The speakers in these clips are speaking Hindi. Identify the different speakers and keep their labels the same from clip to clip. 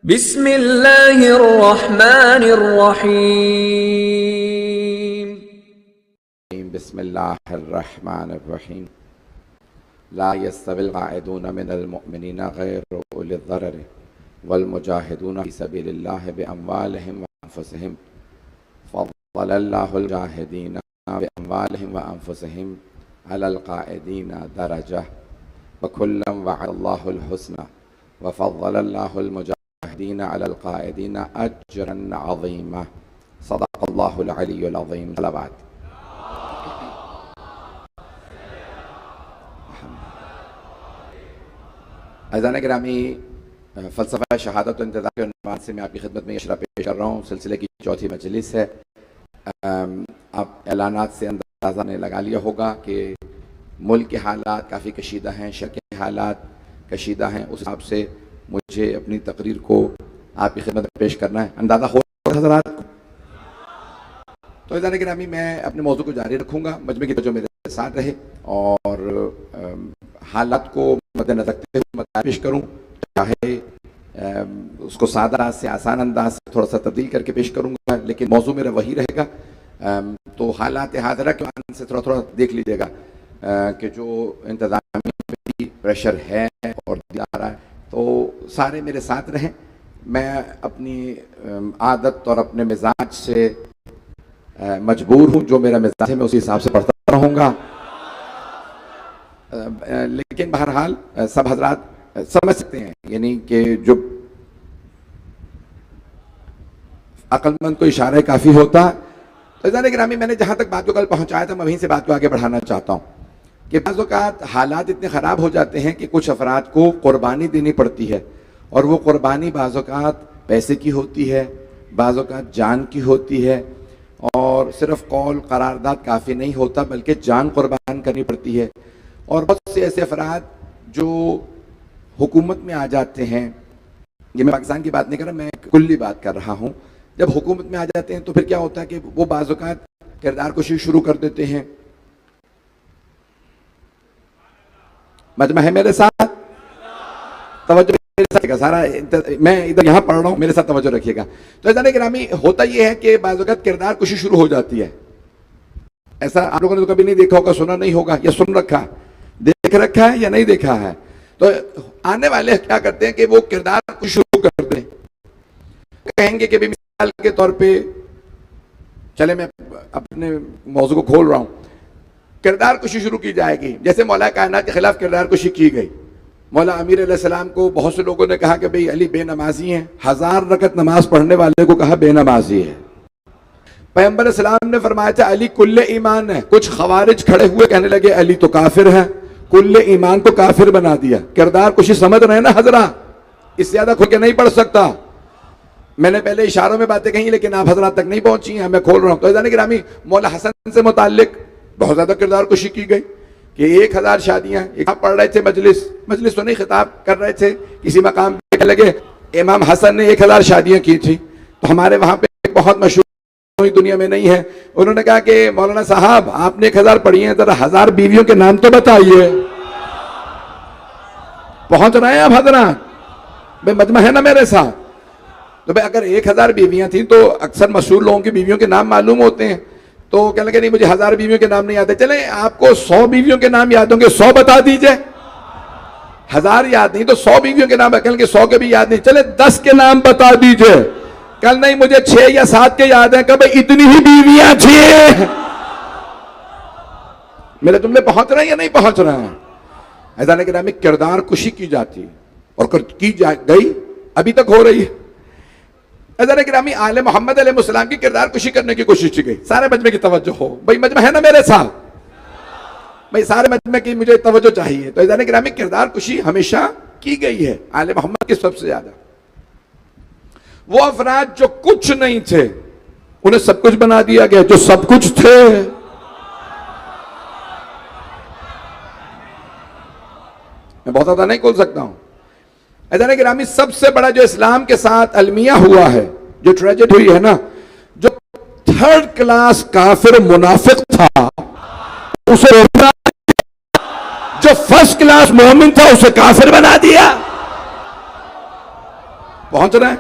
Speaker 1: बिस्मिल्लाहिर्रहमानिर्रहीम।
Speaker 2: बिस्मिल्लाहिर्रहमानिर्रहीम। ला यस्तविल क़ाइदून मिनल मुअमिनीना गैरु उलिल ज़रर वल मुजाहिदून फ़ी सबीलिल्लाहि बिअम्वालिहिम व अनफुसिहिम फ़ज़्ज़लल्लाहुल मुजाहिदीन बिअम्वालिहिम व अनफुसिहिम अलल क़ाइदीना दरजह व कुल्लन वअदल्लाहुल हुस्ना व फ़ज़्ज़लल्लाहुल मुजाहिदीन अलल क़ाइदीना अज्रन अज़ीमा। सदक़ल्लाहुल अलियुल अज़ीम। सलावत। अज़ान गिरामी, फ़लसफ़ा शहादत और इंतज़ार के उन्वान से मैं आपकी खिदमत में इशरा पेश कर रहा हूँ। सिलसिले की चौथी मजलिस है। आप ऐलानात से अंदाज़ा ने लगा लिया होगा कि मुल्क के हालात काफ़ी कशीदा हैं, शहर के हालात कशीदा हैं। उस हिसाब से मुझे अपनी तकरीर को आपकी खिदमत में पेश करना है। अंदाज़ा हो हज़रात को? तो अज़ान गिरामी, मैं अपने मौजू को जारी रखूँगा। मजमे की जो मेरे साथ रहे और हालात को मद्देनज़र रखते हुए मैं पेश करूँ, चाहे उसको सादा से आसान अंदाज से थोड़ा सा तब्दील करके पेश करूँगा, लेकिन मौजू मेरा वही रहेगा। तो हालात हाज़िरा के मामले से थोड़ा थोड़ा देख लीजिएगा कि जो इंतज़ामी प्रेशर है और दिया रहा है, तो सारे मेरे साथ रहें। मैं अपनी आदत और अपने मिजाज से मजबूर हूँ। जो मेरा मिजाज है मैं उसी हिसाब से पढ़ता रहूँगा। लेकिन बहरहाल सब हजरात समझ सकते हैं, यानी कि जो अक्लमंद को इशारा काफ़ी होता। तो जाने गिरामी, मैंने जहाँ तक बात को कल पहुँचाया था, मैं वहीं से बात को आगे बढ़ाना चाहता हूँ कि बाज़ औक़ात हालात इतने ख़राब हो जाते हैं कि कुछ अफराद को क़ुरबानी देनी पड़ती है, और वो क़ुरबानी बाज़ औक़ात पैसे की होती है, बाज़ औक़ात जान की होती है, और सिर्फ कौल करारदाद काफ़ी नहीं होता बल्कि जान कुर्बान करनी पड़ती है। और बहुत से ऐसे अफराद जो हुकूमत में आ जाते हैं, ये मैं पाकिस्तान की बात नहीं कर रहा, मैं कुल्ली बात कर रहा हूँ। जब हुकूमत में आ जाते हैं तो फिर क्या होता है कि वो बाज़ औक़ात किरदार कुशी शुरू कर देते हैं। मजमा है मेरे साथ? तवज्जो मेरे साथ रखिएगा। सारा मैं इधर यहाँ पढ़ रहा हूँ, मेरे साथ तवज्जो रखिएगा। तो जाने गिरामी, होता ये है कि बाज़ औक़ात किरदार कुशी शुरू हो जाती है। ऐसा आप लोगों ने तो कभी नहीं देखा होगा, सुना नहीं होगा, या सुन रखा, देख रखा है या नहीं देखा है। तो आने वाले क्या करते हैं कि वो किरदार को शुरू कर दें, कहेंगे कि मिसाल के तौर पे, चले मैं अपने मौजू को खोल रहा हूं, किरदार कुशी शुरू की जाएगी। जैसे मौला कायनात के खिलाफ किरदार कुशी की गई। मौला अमीर अलैहिस्सलाम को बहुत से लोगों ने कहा कि भाई अली बेनमाजी हैं, 1000 रकत नमाज पढ़ने वाले को कहा बेनमाजी है। पैगंबर सलाम ने फरमाया था अली कुल्ले ईमान है। कुछ खवारिज खड़े हुए कहने लगे अली तो काफिर है, कुल्ले ईमान को काफिर बना दिया। किरदार कुशी समझ रहे हैं ना हजरा? इससे ज्यादा खुल के नहीं पढ़ सकता। मैंने पहले इशारों में बातें कही, लेकिन आप हजरात तक नहीं पहुंची हैं, मैं खोल रहा हूं। तो जाने गिरामी, मौला हसन से मुताल्लिक बहुत ज्यादा किरदार कुशी की गई कि 1000 शादियां। आप पढ़ रहे थे, मजलिस तो नहीं, खिताब कर रहे थे किसी मकाम पे, लगे इमाम हसन ने 1000 शादियां की थी। तो हमारे वहां पे बहुत मशहूर दुनिया में नहीं है, उन्होंने कहा कि मौलाना साहब आपने 1000 पढ़ी हैं, जरा 1000 बीवियों के नाम तो बताइए। पहुंच रहे हैं आप हजरात? भाई मजमा है ना मेरे साथ? तो भाई अगर 1000 बीवियां थी तो अक्सर मशहूर लोगों की बीवियों के नाम मालूम होते हैं। तो कहने लगे नहीं मुझे 1000 बीवियों के नाम नहीं आते। चले आपको 100 बीवियों के नाम याद होंगे, 100 बता दीजिए। 1000 याद नहीं तो 100 बीवियों के नाम, कहने 100 के भी याद नहीं, चले 10 के नाम बता दीजिए। कल नहीं मुझे 6 या 7 के याद है, कब इतनी ही बीवियां थी। मेरे तुमने पहुंच रहे हैं या नहीं पहुंच रहे हैं? ऐसा नहीं कि किरदार कुशी की जाती है और की गई, अभी तक हो रही है। ऐसा नहीं कि आले मोहम्मद अलैहिस्सलाम की किरदार कुशी करने की कोशिश की गई। सारे मजमे की तवज्जो हो भाई, मजमा है ना मेरे साथ? भाई सारे मजमे की मुझे तवज्जो चाहिए। तो ऐसा नहीं कि किरदार कुशी हमेशा की गई है, आले मोहम्मद की सबसे ज्यादा। वो अफराद जो कुछ नहीं थे उन्हें सब कुछ बना दिया गया, जो सब कुछ थे मैं बहुत ज्यादा नहीं खोल सकता हूं। ऐसा नहीं गिरामी, सबसे बड़ा जो इस्लाम के साथ अलमिया हुआ है, जो ट्रेजेडी हुई है ना, जो 3rd क्लास काफिर मुनाफिक था उसे जो 1st क्लास मोमिन था उसे काफिर बना दिया। पहुंच रहे हैं?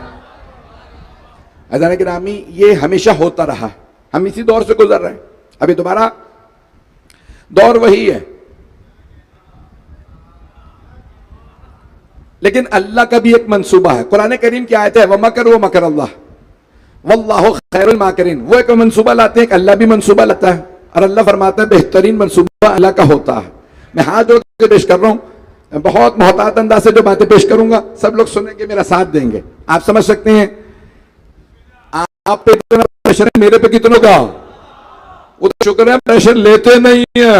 Speaker 2: अज़ान गिरामी, ये हमेशा होता रहा, हम इसी दौर से गुजर रहे हैं, अभी दोबारा दौर वही है। लेकिन अल्लाह का भी एक मंसूबा है। कुरान करीम की आयत है वमकर व मकर अल्लाह वल्लाहु खैरुल माकिरीन। वो एक मंसूबा लाते हैं, अल्लाह भी मंसूबा लाता है, और अल्लाह फरमाता है बेहतरीन मंसूबा अल्लाह का होता है। मैं हाथ जोड़ के पेश कर रहा हूं, बहुत मोहतात अंदाज से जो बातें पेश करूंगा सब लोग सुनेंगे, मेरा साथ देंगे। आप समझ सकते हैं आप पे कितना प्रेशर है, मेरे पे कितनों का? वो तो शुक्र है प्रेशर लेते नहीं है।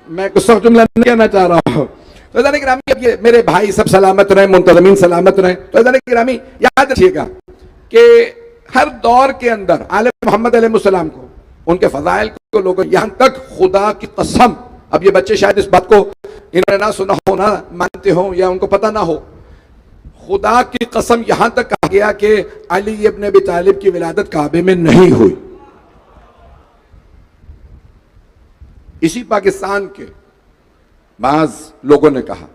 Speaker 2: मैं कुछ सब जुमला नहीं कहना चाह रहा हूं। तो अज़ान गिरामी, अब ये मेरे भाई सब सलामत रहे, मुंतज़मीन सलामत रहे। तो अज़ान गिरामी याद रखिएगा कि हर दौर के अंदर आले मोहम्मद अलैहिस्सलाम को, उनके फज़ाइल को लोगों, यहां तक खुदा की कसम, अब ये बच्चे शायद इस बात को इन्होंने ना सुना हो, ना मानते हो, या उनको पता ना हो, खुदा की कसम यहां तक कहा गया कि अली इब्न अबी तालिब की विलादत काबे में नहीं हुई। इसी पाकिस्तान के बाज लोगों ने कहा,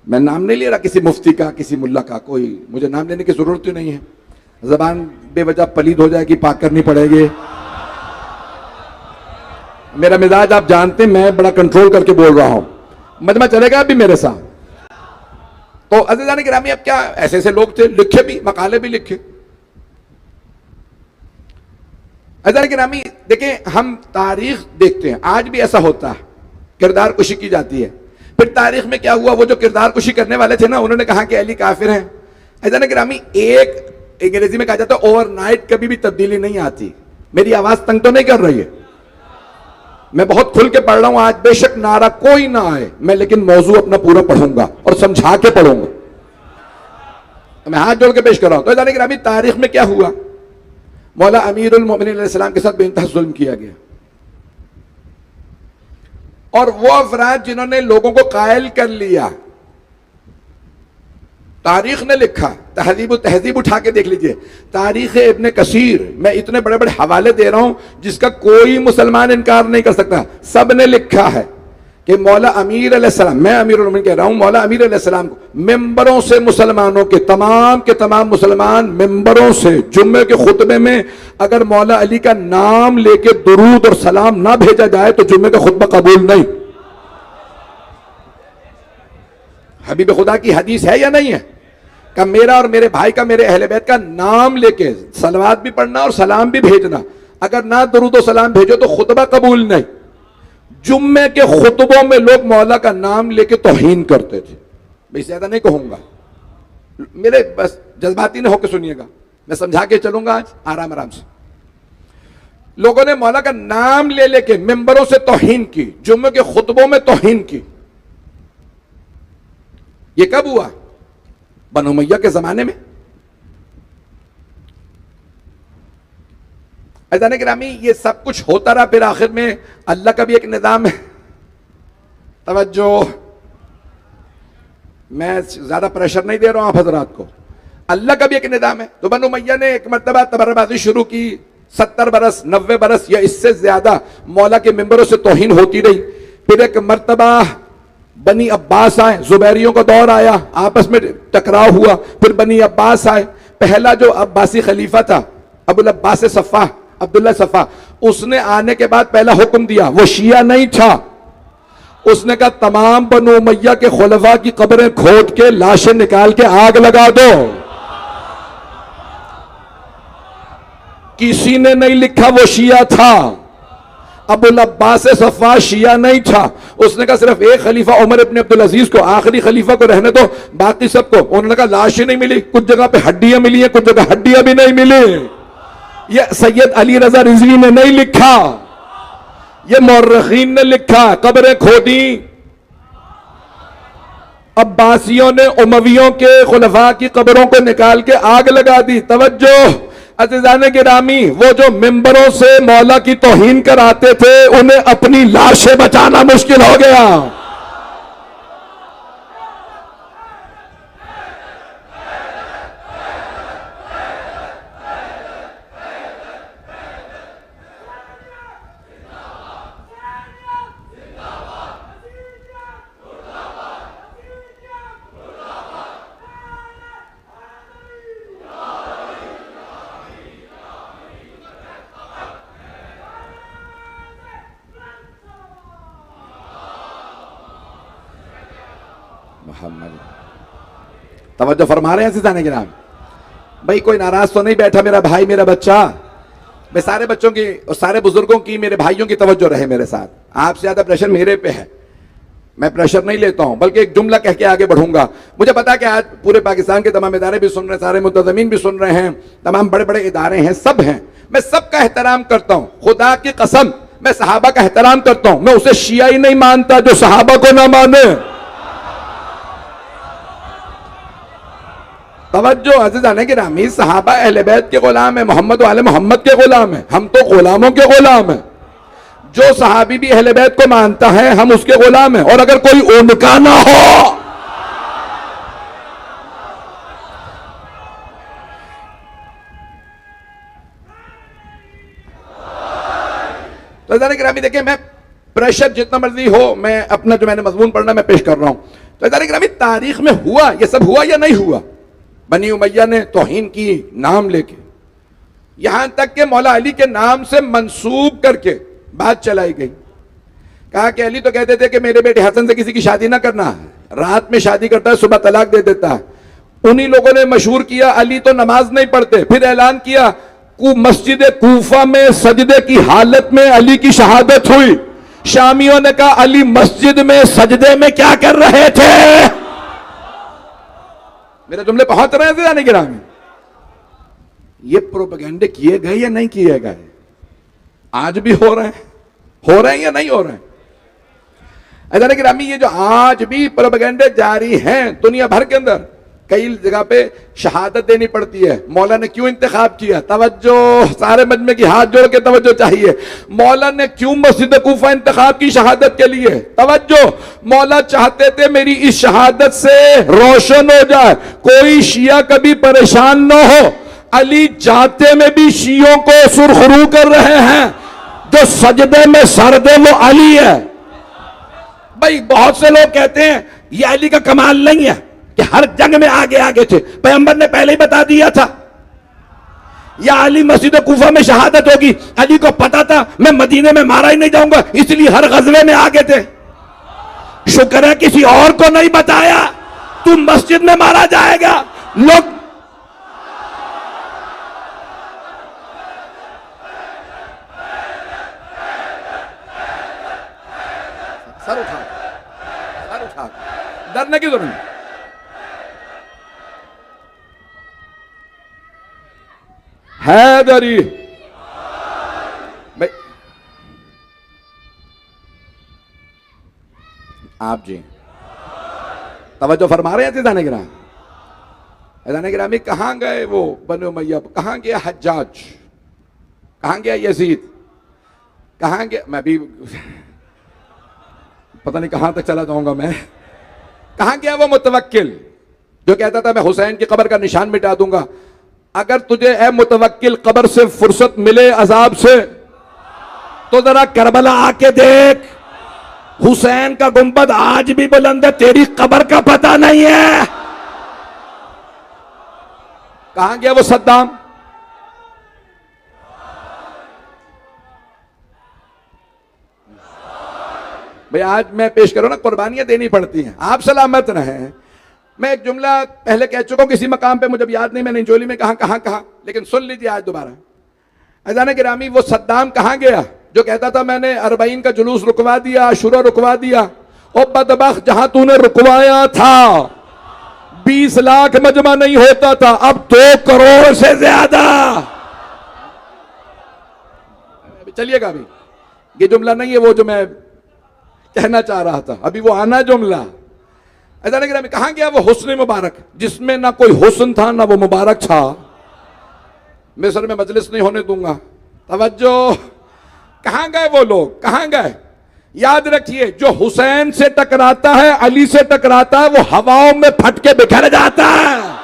Speaker 2: मैं नाम नहीं ले रहा किसी मुफ्ती का, किसी मुल्ला का, कोई मुझे नाम लेने की जरूरत ही नहीं है, जबान बेवजह पलीद हो जाएगी, पाक करनी पड़ेगी। मेरा मिजाज आप जानते हैं, मैं बड़ा कंट्रोल करके बोल रहा हूं, मजमा चलेगा अभी मेरे साथ। तो अज़ीज़ान गिरामी, अब क्या ऐसे ऐसे लोग थे, लिखे भी, मकाले भी लिखे। अज़ीज़ान गिरामी देखें, हम तारीख देखते हैं, आज भी ऐसा होता है, किरदार कुशी की जाती है। फिर तारीख में क्या हुआ, वो जो किरदार कुशी करने वाले थे ना, उन्होंने कहा कि अली काफिर हैं। अज़ीज़ान गिरामी, एक अंग्रेजी में कहा जाता है ओवरनाइट कभी भी तब्दीली नहीं आती। मेरी आवाज तंग तो नहीं कर रही है? मैं बहुत खुल के पढ़ रहा हूं आज, बेशक नारा कोई ना आए मैं, लेकिन मौजू अपना पूरा पढ़ूंगा और समझा के पढ़ूंगा। मैं हाथ जोड़ के पेश कर रहा हूं। तो अज़ीज़ान गिरामी, तारीख में क्या हुआ, मौला अमीरुल मोमिनीन अलैहिस्सलाम के साथ बेइंतहा जुल्म किया गया, और वो अफराद जिन्होंने लोगों को कायल कर लिया, तारीख ने लिखा, तहजीब उठा के देख लीजिए, तारीख इब्न कसीर, मैं इतने बड़े बड़े हवाले दे रहा हूं जिसका कोई मुसलमान इनकार नहीं कर सकता, सब ने लिखा है कि मौला अमीर अलैहिस्सलाम, मैं अमीरुल मोमिनीन कह रहा हूं, मौला अमीर अलैहिस्सलाम को मेंबरों से, मुसलमानों के तमाम मुसलमान मेंबरों से जुम्मे के खुतबे में अगर मौला अली का नाम लेके दुरूद और सलाम ना भेजा जाए तो जुम्मे का खुतबा कबूल नहीं। हबीब खुदा की हदीस है या नहीं है कि मेरा और मेरे भाई का, मेरे अहले बैत का नाम लेके सलवात भी पढ़ना और सलाम भी भेजना, अगर ना दुरूद और सलाम भेजो तो खुतबा कबूल नहीं। जुम्मे के खुतबों में लोग मौला का नाम लेके तौहीन करते थे। मैं ज्यादा नहीं कहूंगा, मेरे बस जज्बाती न होकर सुनिएगा, मैं समझा के चलूंगा आज आराम आराम से। लोगों ने मौला का नाम ले लेके मेंबरों से तौहीन की, जुम्मे के खुतबों में तौहीन की। ये कब हुआ? बनु उमय्या के जमाने में। अज़ीज़ान गिरामी, ये सब कुछ होता रहा, फिर आखिर में अल्लाह का भी एक निज़ाम है। तवज्जो, मैं ज्यादा प्रेशर नहीं दे रहा हूं आप हजरात को, अल्लाह का भी एक निज़ाम है। तो बनु उमय्या ने एक मरतबा तबर्रबाजी शुरू की, 70 बरस 90 बरस या इससे ज्यादा मौला के मेंबरों से तौहीन होती रही। फिर एक मरतबा बनी अब्बास आए, जुबैरियों का दौर आया, आपस में टकराव हुआ, फिर बनी अब्बास आए। पहला जो अब्बासी खलीफा था अबुल अब्बास सफ़ा, अब्दुल्ला सफ़ा, उसने आने के बाद पहला हुक्म दिया, वो शिया नहीं था, उसने कहा तमाम बनु उमय्या के खुलफा की कब्रें खोद के लाशें निकाल के आग लगा दो। किसी ने नहीं लिखा वो शिया था, अबुल अब्बास सफ़ा शिया नहीं था। उसने कहा सिर्फ एक खलीफा उमर इब्न अब्दुल अजीज को, आखिरी खलीफा को रहने दो, बाकी सबको। उन्होंने कहा लाशें नहीं मिली, कुछ जगह पे हड्डियां मिली हैं, कुछ जगह हड्डियां भी नहीं मिली। ये सैयद अली रजा रिजवी ने नहीं लिखा, ये मौर्रखीन ने लिखा, कब्रें खोदी। अब्बासियों ने उमवियों के खुलफा की कब्रों को निकाल के आग लगा दी। तवज्जो अज़ीज़ान गिरामी, वो जो मिंबरों से मौला की तौहीन कराते थे, उन्हें अपनी लाशें बचाना मुश्किल हो गया। मोहम्मद। तवज्जो फरमा रहे हैं अज़ीज़ान किराम? भाई कोई नाराज तो नहीं बैठा मेरा भाई मेरा बच्चा? मैं सारे बच्चों की और सारे बुजुर्गों की मेरे भाइयों की तवज्जो रहे मेरे साथ। आपसे ज्यादा प्रेशर मेरे पे है, मैं प्रेशर नहीं लेता हूं, बल्कि एक जुमला कह के आगे बढ़ूंगा। मुझे पता है कि आज पूरे पाकिस्तान के तमाम इदारे भी सुन रहे हैं, सारे मुतज़म्मीन भी सुन रहे हैं, तमाम बड़े बड़े इदारे हैं, सब हैं। मैं सबका एहतराम करता हूं, खुदा की कसम मैं सहाबा का एहतराम करता हूं। मैं उसे शिया ही नहीं मानता जो सहाबा को ना माने। तवज्जो अज़ीज़ान गिरामी, सहाबा अहले बैत के गुलाम है, मोहम्मद वाले मोहम्मद के गुलाम है, हम तो गुलामों के गुलाम है। जो सहाबी भी अहले बैत को मानता है हम उसके गुलाम है। और अगर कोई उनका ना हो, तो अज़ीज़ान गिरामी देखिए, मैं प्रेशर जितना मर्जी हो, मैं अपना जो मैंने मजमून पढ़ना मैं पेश कर रहा हूं। तो अज़ीज़ान गिरामी, तारीख में हुआ ये सब, हुआ या नहीं हुआ? बनी उमैया ने तौहीन की नाम लेके, यहां तक के मौला अली के नाम से मंसूब करके बात चलाई गई। कहा कि अली तो कहते थे कि मेरे बेटे हसन से किसी की शादी ना करना, रात में शादी करता है सुबह तलाक दे देता है। उन्हीं लोगों ने मशहूर किया अली तो नमाज नहीं पढ़ते। फिर ऐलान किया मस्जिद कूफा में सजदे की हालत में अली की शहादत हुई। शामियों ने कहा अली मस्जिद में सजदे में क्या कर रहे थे? मेरे जुमले पहुंच रहे हैं ज़ीज़ान गिरामी? ये प्रोपेगेंडे किए गए या नहीं किए गए? आज भी हो रहे हैं या नहीं हो रहे हैं? ज़ीज़ान गिरामी, ये जो आज भी प्रोपेगेंडे जारी हैं दुनिया भर के अंदर, कई जगह पे शहादत देनी पड़ती है। मौला ने क्यों इंतखाब किया? तवज्जो, सारे मजमे की हाथ जोड़ के तवज्जो चाहिए। मौला ने क्यों मस्जिद कूफा इंतखाब की शहादत के लिए? तवज्जो, मौला चाहते थे मेरी इस शहादत से रोशन हो जाए, कोई शिया कभी परेशान न हो। अली जाते में भी शियों को सुरखरू कर रहे हैं, जो सजदे में सर दे वो अली है। भाई बहुत से लोग कहते हैं ये अली का कमाल नहीं है कि हर जंग में आगे आगे थे, पैगंबर ने पहले ही बता दिया था। या अली मस्जिद कूफा में शहादत होगी, अली को पता था मैं मदीने में मारा ही नहीं जाऊंगा, इसलिए हर गजवे में आगे थे। शुक्र है किसी और को नहीं बताया तू मस्जिद में मारा जाएगा। लोग सर उठा, डरने की जरूरत नहीं। हैदरी भाई, आप जी तवज्जो फरमा रहे हैं ज़ीज़ान गिरामी? ज़ीज़ान गिरामी, कहां गए वो बनी उमैया? कहां गया हज्जाज? कहां गया यजीद? कहां गया? मैं भी पता नहीं कहां तक चला जाऊंगा मैं। कहां गया वो मुतवक्किल जो कहता था मैं हुसैन की कब्र का निशान मिटा दूंगा? अगर तुझे ए मुतवक्किल कब्र से फुर्सत मिले अजाब से, तो जरा करबला आके देख, हुसैन का गुंबद आज भी बुलंद है, तेरी कब्र का पता नहीं है। कहां गया वो सद्दाम? भाई आज मैं पेश करूं ना, कुर्बानियां देनी पड़ती हैं। आप सलामत रहें। मैं एक जुमला पहले कह चुका हूं किसी मकाम पे, मुझे याद नहीं मैंने इंजोली में कहा, लेकिन सुन लीजिए आज दोबारा। अज़ीज़ान गिरामी, वो सद्दाम कहां गया जो कहता था मैंने 40 का जुलूस रुकवा दिया, आशुरा रुकवा दिया? और बदबख्त, जहां तूने रुकवाया था 20 लाख मजमा नहीं होता था, अब 2 करोड़ से ज्यादा। चलिएगा, अभी ये जुमला नहीं है वो जो मैं कहना चाह रहा था, अभी वो आना जुमला। अज़ीज़ान गिरामी, कहां गया वो हुस्न मुबारक जिसमें ना कोई हुस्न था ना वो मुबारक था? मिस्र में मजलिस नहीं होने दूंगा। तवज्जो, कहां गए वो लोग? कहां गए? याद रखिए, जो हुसैन से टकराता है, अली से टकराता है, वो हवाओं में फट के बिखर जाता है।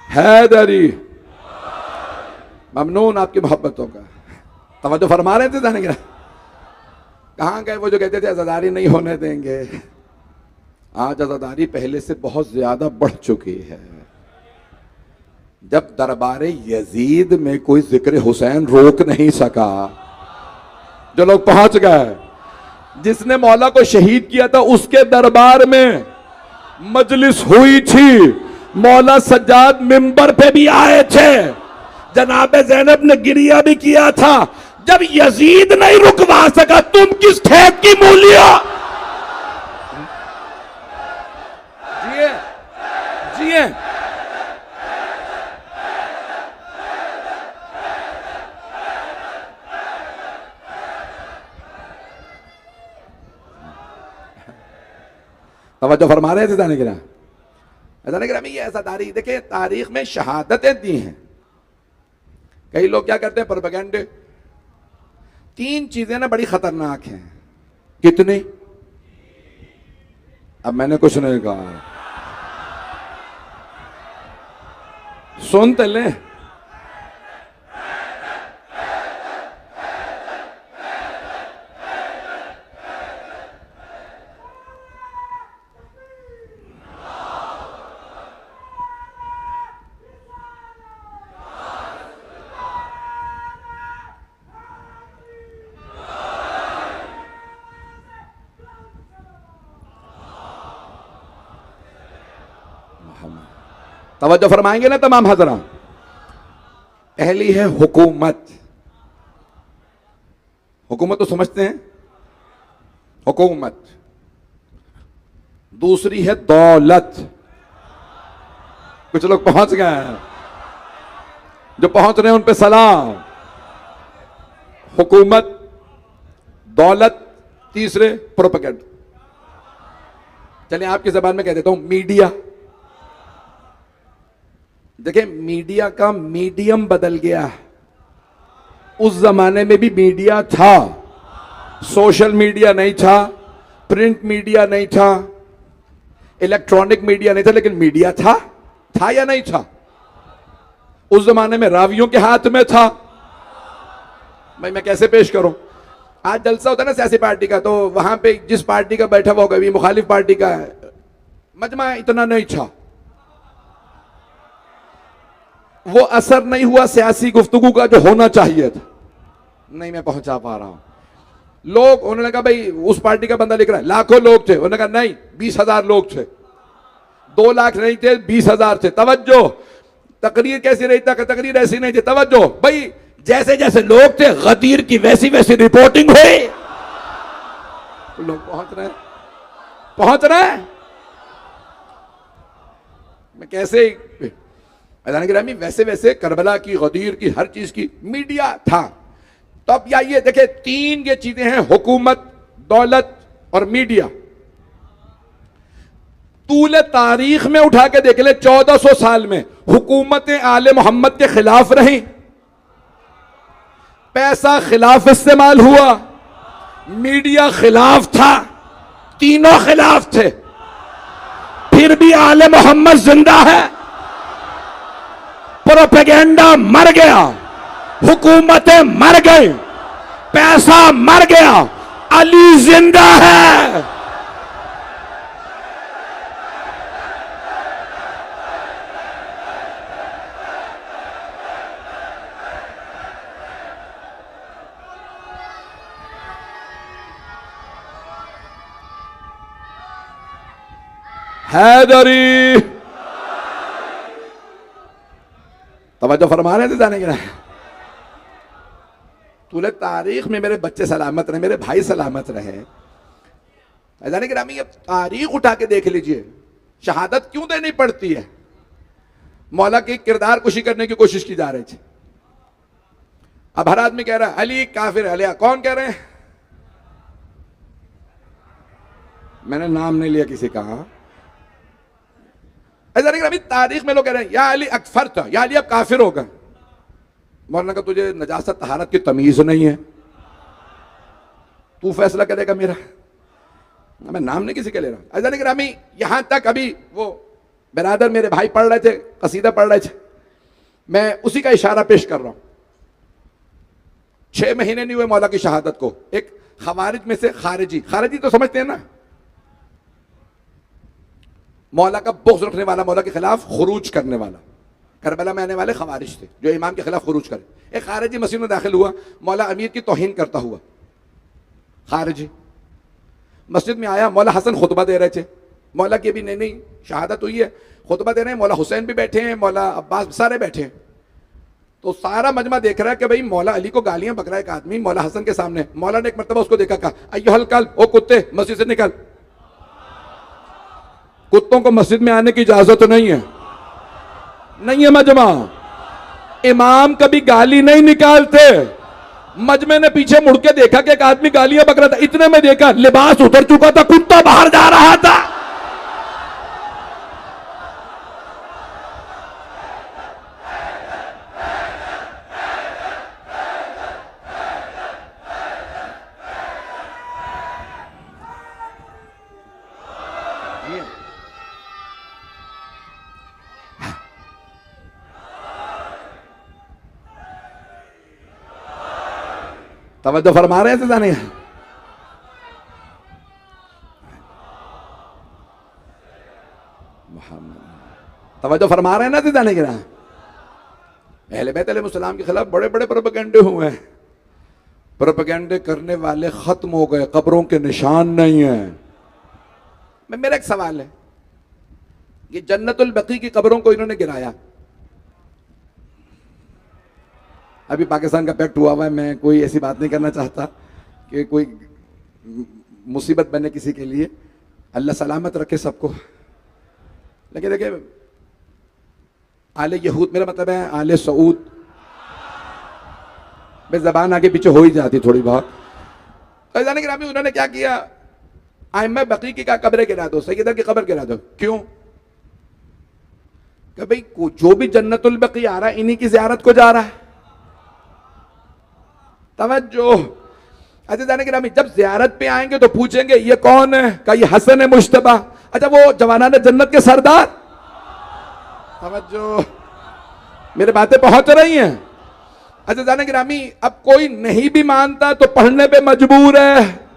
Speaker 2: हैदरी, ममनून आपकी मोहब्बतों का। तवज्जो फरमा रहे थे जाने। कहां गए वो जो कहते थे अज़ादारी नहीं होने देंगे? आज अज़ादारी पहले से बहुत ज्यादा बढ़ चुकी है। जब दरबारे यजीद में कोई जिक्र हुसैन रोक नहीं सका, जो लोग पहुंच गए, जिसने मौला को शहीद किया था उसके दरबार में मजलिस हुई थी, मौला सज्जाद मिंबर पे भी आए थे, जनाब ज़ैनब ने गिरिया भी किया था। जब यजीद नहीं रुकवा सका, तुम किस ठेक की मूलिया? जिए जिए। तवज्जो फरमा रहे थे जाने के लिए ये ऐसा तारीख देखिए, तारीख में शहादतें दी हैं। कई लोग क्या करते हैं, प्रोपेगेंडे। तीन चीजें ना बड़ी खतरनाक हैं। कितनी? अब मैंने कुछ नहीं कहा, सुन तो ले। तवज्जो फरमाएंगे ना तमाम हजरा। पहली है हुकूमत। हुकूमत तो समझते हैं, हुकूमत। दूसरी है दौलत। कुछ लोग पहुंच गए हैं, जो पहुंच रहे हैं उन पे सलाम। हुकूमत, दौलत, तीसरे प्रोपेगेंडा। चलिए आपकी जबान में कह देता हूं, मीडिया। देखिए, मीडिया का मीडियम बदल गया है। उस जमाने में भी मीडिया था, सोशल मीडिया नहीं था, प्रिंट मीडिया नहीं था, इलेक्ट्रॉनिक मीडिया नहीं था, लेकिन मीडिया था या नहीं था? उस जमाने में रावियों के हाथ में था। भाई मैं कैसे पेश करूं? आज जलसा होता है ना सियासी पार्टी का, तो वहां पे जिस पार्टी का बैठा हुआ होगा, भी मुखालिफ पार्टी का है, मजमा इतना नहीं था, वो असर नहीं हुआ सियासी गुफ्तगू का जो होना चाहिए था। नहीं मैं पहुंचा पा रहा हूं। लोग, उन्होंने कहा भाई उस पार्टी का बंदा लिख रहा है, लाखों लोग थे, उन्होंने कहा नहीं 20,000 लोग थे, 2 लाख नहीं थे, 20,000 थे। तवज्जो, तकरीर कैसी रही? तकरीर ऐसी नहीं थी। तवज्जो भाई, जैसे जैसे लोग थे, गदीर की वैसी वैसी रिपोर्टिंग हुई। तो लोग पहुंच रहे हैं। मैं कैसे गिरामी, वैसे वैसे करबला की, गदीर की, हर चीज की मीडिया था। तो अब ये देखे, तीन ये चीजें हैं, हुकूमत, दौलत और मीडिया। तूले तारीख में उठा के देख ले, 1400 साल में हुकूमतें आले मोहम्मद के खिलाफ रही, पैसा खिलाफ इस्तेमाल हुआ, मीडिया खिलाफ था, तीनों खिलाफ थे, फिर भी आले मोहम्मद जिंदा है। प्रोपेगेंडा मर गया, हुकूमतें मर गई, पैसा मर गया, अली जिंदा है। हैदरी, तवज्जो फरमा रहे थे जाने के लिए। तूले तारीख में मेरे बच्चे सलामत रहे, मेरे भाई सलामत रहे। जाने के नामी, अब तारीख उठा के देख लीजिए, शहादत क्यों देनी पड़ती है? मौला की किरदार कुशी करने की कोशिश की जा रही थी। अब हर आदमी कह रहा है अली काफिर, अलिया कौन कह रहे हैं? मैंने नाम नहीं लिया किसी का। अभी तारीख में लोग कह रहे हैं या अली अकफर था, या अली अब काफिर होगा। मौलाना का तुझे नजासत तहारत की तमीज नहीं है, तू फैसला करेगा मेरा? मैं नाम नहीं किसी के ले रहा। अजान ग्रामी, यहां तक अभी वो बिरादर मेरे भाई पढ़ रहे थे, कसीदा पढ़ रहे थे, मैं उसी का इशारा पेश कर रहा हूं। 6 महीने नहीं हुए मौला की शहादत को, एक खवारिज में से खारिजी, खारिजी तो समझते हैं ना, मौला का बुग़्ज़ रखने वाला, मौला के खिलाफ खुरूज करने वाला। करबला में आने वाले खवारिज थे जो इमाम के खिलाफ खुरूज करे। एक खारिजी मस्जिद में दाखिल हुआ, मौला अमीर की तौहीन करता हुआ। खारिजी मस्जिद में आया, मौला हसन खुतबा दे रहे थे। मौला की भी नहीं शहादत हुई है, खुतबा दे रहे हैं। मौला हुसैन भी बैठे हैं, मौला अब्बास सारे बैठे हैं। तो सारा मजमा देख रहा है कि भाई मौला अली को गालियां बक रहा है एक आदमी मौला हसन के सामने। मौला ने एक मरतबा उसको देखा, कहा अय्युहल कल्ब, ओ कुत्ते मस्जिद से निकल। कुत्तों को मस्जिद में आने की इजाजत नहीं है, नहीं है मजमा। इमाम कभी गाली नहीं निकालते। मजमे ने पीछे मुड़ के देखा कि एक आदमी गालियां बक रहा था। इतने में देखा लिबास उतर चुका था, कुत्ता बाहर जा रहा था। तवज्जो फरमा रहे हैं नहीं? तवज्जो फरमा रहे हैं ना सीधा नहीं गिरा? अहले बैत अलैहिस्सलाम के खिलाफ बड़े बड़े प्रोपेगेंडे हुए हैं। प्रोपेगेंडे करने वाले खत्म हो गए, कब्रों के निशान नहीं है। मेरा एक सवाल है, ये जन्नतुल बकी की कब्रों को इन्होंने गिराया। अभी पाकिस्तान का पैक्ट हुआ है, मैं कोई ऐसी बात नहीं करना चाहता कि कोई मुसीबत बने किसी के लिए, अल्लाह सलामत रखे सबको। लेकिन देखिए, आले यहूद, मेरा मतलब है आले सऊद, बे जबान आगे पीछे हो ही जाती थोड़ी बहुत। तो जाने के नाम उन्होंने क्या किया, आइम्मा बकी की का कब्र गिरा दो, सैयदा की कब्र गिरा दो। क्यों? कि भाई जो भी जन्नतुल बकी आ रहा है इन्हीं की ज़ियारत को जा रहा है। तवज्जो। अच्छा जाने के नाम, जब ज़ियारत पे आएंगे तो पूछेंगे ये कौन है, का ये हसन है मुश्तबा। अच्छा वो जवानाने जन्नत के सरदार। तवज्जो, मेरे बातें पहुंच रही हैं? अच्छा जाने के नामी, अब कोई नहीं भी मानता तो पढ़ने पे मजबूर है।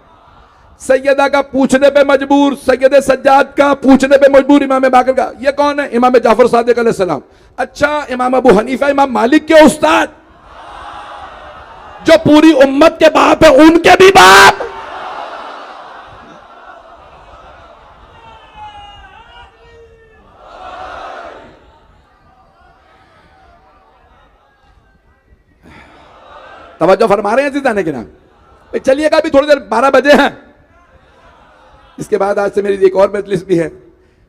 Speaker 2: सैयदा का पूछने पे मजबूर, सैयद सज्जाद का पूछने पे मजबूर, इमाम बाकर का। ये कौन है? इमाम जाफर सादिक अलैहिस्सलाम। अच्छा इमाम अबू हनीफा, इमाम मालिक के उस्ताद, जो पूरी उम्मत के बाप है, उनके भी बाप। तवज्जो फरमा रहे हैं जी जाने के नाम? चलिएगा, अभी थोड़ी देर 12 बजे हैं, इसके बाद आज से मेरी एक और मजलिस भी है।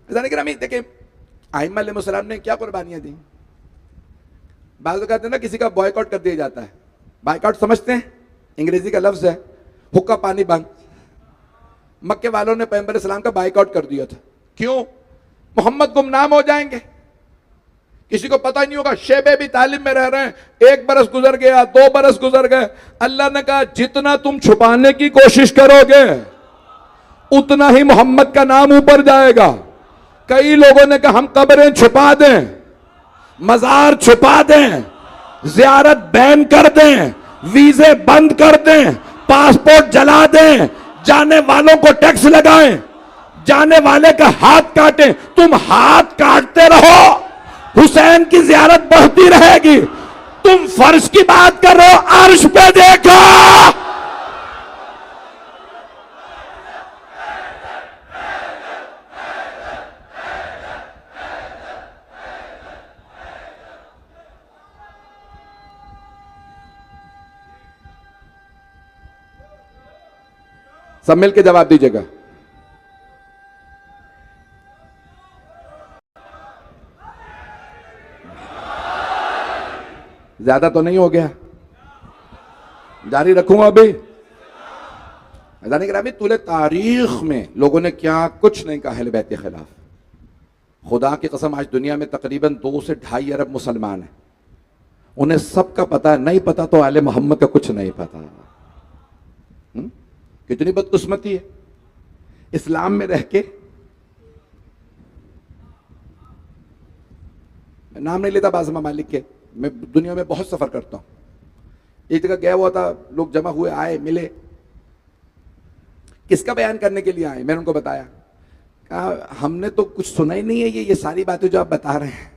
Speaker 2: जाने के नाम देखिए, आइम्मा अलैहिस्सलाम ने क्या कुर्बानियां दी। बाज़ कहते हैं ना किसी का बॉयकॉट कर दिया जाता है। बायकॉट समझते हैं? अंग्रेजी का लफ्ज है हुक्का पानी बंद। मक्के वालों ने पैगंबर सलाम का बायकॉट कर दिया था। क्यों? मोहम्मद गुमनाम हो जाएंगे, किसी को पता ही नहीं होगा। शेबे भी तालीम में रह रहे हैं, 1 बरस गुजर गया, 2 बरस गुजर गए। अल्लाह ने कहा जितना तुम छुपाने की कोशिश करोगे उतना ही मोहम्मद का नाम ऊपर जाएगा। कई लोगों ने कहा हम कब्रें छुपा दें, मजार छुपा दें, ज़ियारत बैन कर दें, वीजे बंद कर दें, पासपोर्ट जला दें, जाने वालों को टैक्स लगाएं, जाने वाले का हाथ काटें। तुम हाथ काटते रहो, हुसैन की ज़ियारत बढ़ती रहेगी। तुम फर्श की बात कर रहे हो, अर्श पे देखो। सब मिल के जवाब दीजिएगा। ज्यादा तो नहीं हो गया? जारी रखूंगा अभी। जाने के तूले तारीख में लोगों ने क्या कुछ नहीं कहा अहले बैत के खिलाफ। खुदा की कसम आज दुनिया में तकरीबन 2 से 2.5 अरब मुसलमान हैं, उन्हें सबका पता, नहीं पता तो आले मोहम्मद का कुछ नहीं पता। कितनी बदकिस्मती है इस्लाम में रह के। मैं नाम नहीं लेता बाज़ ममालिक के, मैं दुनिया में बहुत सफर करता हूं। एक जगह गया हुआ था, लोग जमा हुए, आए, मिले, किसका बयान करने के लिए आए? मैंने उनको बताया, कहा हमने तो कुछ सुना ही नहीं है, ये सारी बातें जो आप बता रहे हैं,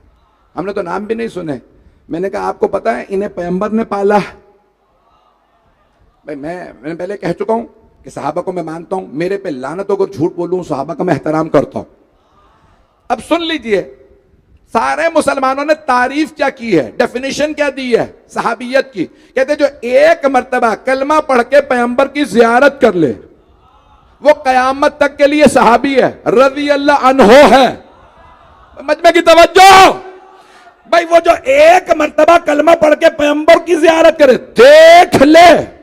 Speaker 2: हमने तो नाम भी नहीं सुने। मैंने कहा आपको पता है इन्हें पैगंबर ने पाला। भाई मैंने पहले कह चुका हूं कि सहाबा को मैं मानता हूं, मेरे पे लानत हो अगर झूठ बोलूं, सहाबा का मैं एहतराम करता हूं। अब सुन लीजिए, सारे मुसलमानों ने तारीफ क्या की है, डेफिनेशन क्या दी है सहाबियत की। कहते जो एक मर्तबा कलमा पढ़ के पैगंबर की जियारत कर ले, वो कयामत तक के लिए सहाबी है, रज़ी अल्लाह अन्हो है। मजमे की तवज्जो भाई, वो जो एक मर्तबा कलमा पढ़ के पैगंबर की जियारत करे, देख ले,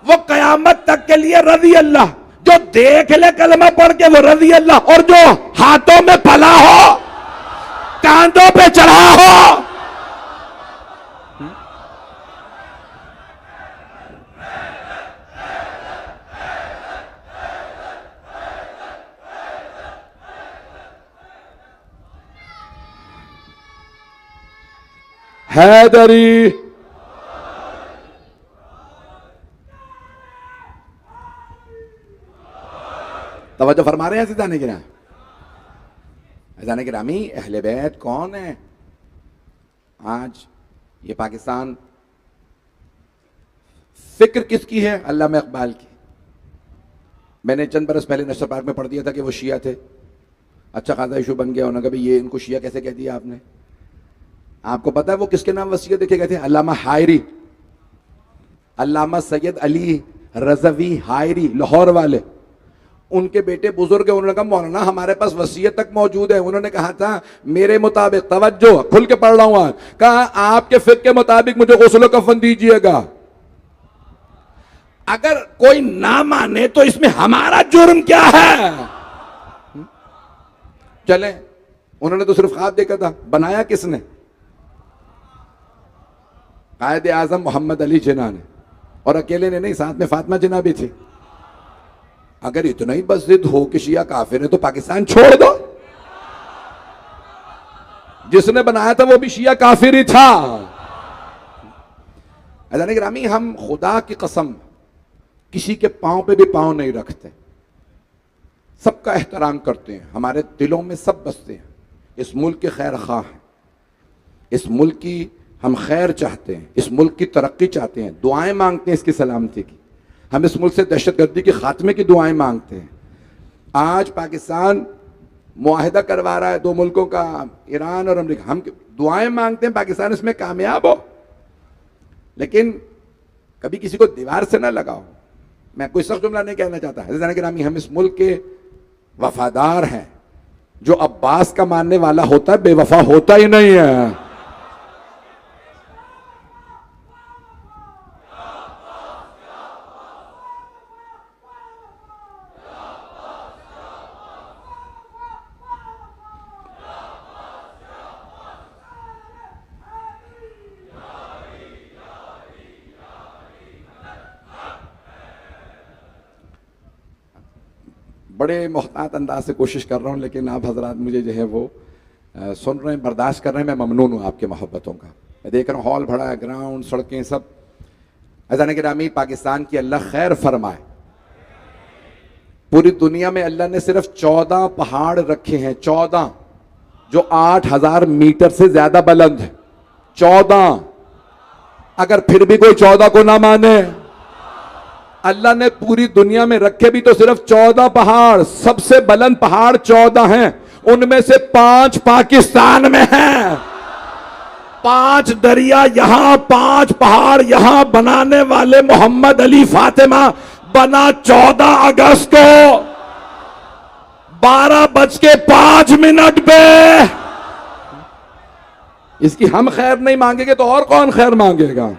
Speaker 2: वो कयामत तक के लिए रज़ी अल्लाह। जो देख ले कलमा पढ़ के वो रज़ी अल्लाह, और जो हाथों में पला हो, कांधों पे चढ़ा हो, हैदरी। तवज्जो फरमा रहे हैं अज़ीज़ान गिरामी? अज़ीज़ान गिरामी, अहले बैत कौन है? आज ये पाकिस्तान फिक्र किसकी है? अल्लामा इकबाल की। मैंने चंद बरस पहले नशर पार्क में पढ़ दिया था कि वो शिया थे। अच्छा खासा इशू बन गया, उन्होंने कहा भाई ये इनको शिया कैसे कह दिया आपने? आपको पता है वो किसके नाम वसीयत लिखे गए थे? अल्लामा हायरी, अल्लामा सैयद अली रज़वी हायरी, लाहौर वाले। उनके बेटे बुजुर्ग है, उन्होंने कहा मौलाना हमारे पास वसीयत तक मौजूद है। उन्होंने कहा था मेरे मुताबिक, तवज्जो खुल के पढ़ रहा हूं आज, कहा आपके फिक्र के मुताबिक मुझे गुस्ल कफन दीजिएगा। अगर कोई ना माने तो इसमें हमारा जुर्म क्या है? चले, उन्होंने तो सिर्फ ख्वाब देखा था, बनाया किसने? कायद आजम मोहम्मद अली जिन्ना ने, और अकेले ने नहीं, साथ में फातिमा जिन्ना भी थी। अगर इतना ही बस जिद हो कि शिया काफिर है तो पाकिस्तान छोड़ दो। जिसने बनाया था वो भी शिया काफिर ही था। अज़ीज़ान गिरामी, हम खुदा की कसम किसी के पांव पे भी पांव नहीं रखते, सबका एहतराम करते हैं, हमारे दिलों में सब बसते हैं। इस मुल्क के खैर ख्वाह हैं, इस मुल्क की हम खैर चाहते हैं, इस मुल्क की तरक्की चाहते हैं, दुआएं मांगते हैं इसकी सलामती की। हम इस मुल्क से दहशतगर्दी के खात्मे की दुआएं मांगते हैं। आज पाकिस्तान मुआहिदा करवा रहा है दो मुल्कों का, ईरान और अमेरिका, हम दुआएं मांगते हैं पाकिस्तान इसमें कामयाब हो, लेकिन कभी किसी को दीवार से ना लगाओ। मैं कोई सख्त जुमला नहीं कहना चाहता। अज़ीज़ान गिरामी, हम इस मुल्क के वफादार हैं। जो अब्बास का मानने वाला होता है बेवफा होता ही नहीं है। बड़े मोहतात अंदाज से कोशिश कर रहा हूँ, लेकिन आप हजरात मुझे जो है वो सुन रहे हैं, बर्दाश्त कर रहे हैं। मैं ममनून हूँ आपके मोहब्बतों का। मैं देख रहा हूँ हॉल भरा है, ग्राउंड, सड़कें सब। अज़ीज़ान गिरामी, पाकिस्तान की अल्लाह खैर फरमाए। पूरी दुनिया में अल्लाह ने सिर्फ 14 पहाड़ रखे हैं, 14, जो 8000 मीटर से ज्यादा बुलंद है। 14। अगर फिर भी कोई 14 को ना माने, अल्लाह ने पूरी दुनिया में रखे भी तो सिर्फ 14 पहाड़। सबसे बुलंद पहाड़ 14 हैं, उनमें से 5 पाकिस्तान में हैं। 5 दरिया यहां, 5 पहाड़ यहां बनाने वाले मोहम्मद अली फातिमा बना 14 अगस्त को 12:05 पे। इसकी हम खैर नहीं मांगेंगे तो और कौन खैर मांगेगा?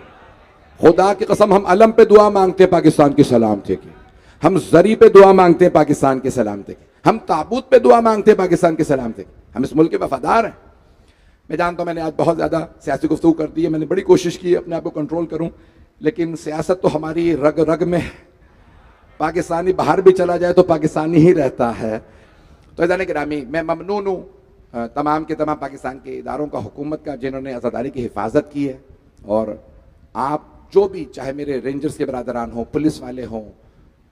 Speaker 2: खुदा की कसम, हम अलम पे दुआ मांगते हैं पाकिस्तान की सलामती की, हम जरी पे दुआ मांगते हैं पाकिस्तान की सलामती की, हम ताबूत पे दुआ मांगते हैं पाकिस्तान की सलामती की। हम इस मुल्क के वफादार हैं। मैं जानता हूं मैंने आज बहुत ज्यादा सियासी गुफ्तगू कर दी है, मैंने बड़ी कोशिश की अपने आप को कंट्रोल करूं, लेकिन सियासत तो हमारी रग रग में है। पाकिस्तानी बाहर भी चला जाए तो पाकिस्तानी ही रहता है। तो अज़ीज़ान गिरामी, मैं ममनून हूँ तमाम के तमाम पाकिस्तान के इदारों का, हुकूमत का, जिन्होंने आज़ादारी की हिफाजत की है। और आप जो भी, चाहे मेरे रेंजर्स के बरादरान हों, पुलिस वाले हों,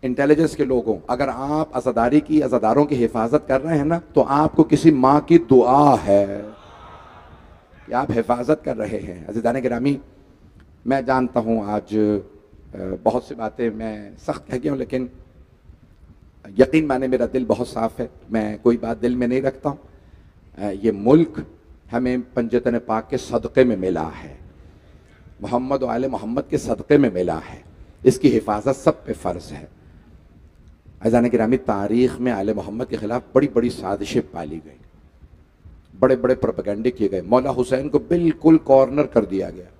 Speaker 2: इंटेलिजेंस के लोगों, अगर आप अज़ादारी की अज़ादारों की हिफाजत कर रहे हैं ना, तो आपको किसी माँ की दुआ है कि आप हिफाजत कर रहे हैं। अज़ीज़ान गिरामी, मैं जानता हूँ आज बहुत सी बातें मैं सख्त कह गया हूँ, लेकिन यकीन माने मेरा दिल बहुत साफ़ है, मैं कोई बात दिल में नहीं रखता हूँ। ये मुल्क हमें पंजतन पाक के सदक़े में मिला है, मोहम्मद व आले मोहम्मद के सदक़े में मिला है, इसकी हिफाजत सब पे फ़र्ज़ है। अज़ीज़ान गिरामी, तारीख़ में आले मोहम्मद के ख़िलाफ़ बड़ी बड़ी साजिशें पाली गई, बड़े बड़े प्रोपेगेंडे किए गए। मौला हुसैन को बिल्कुल कॉर्नर कर दिया गया,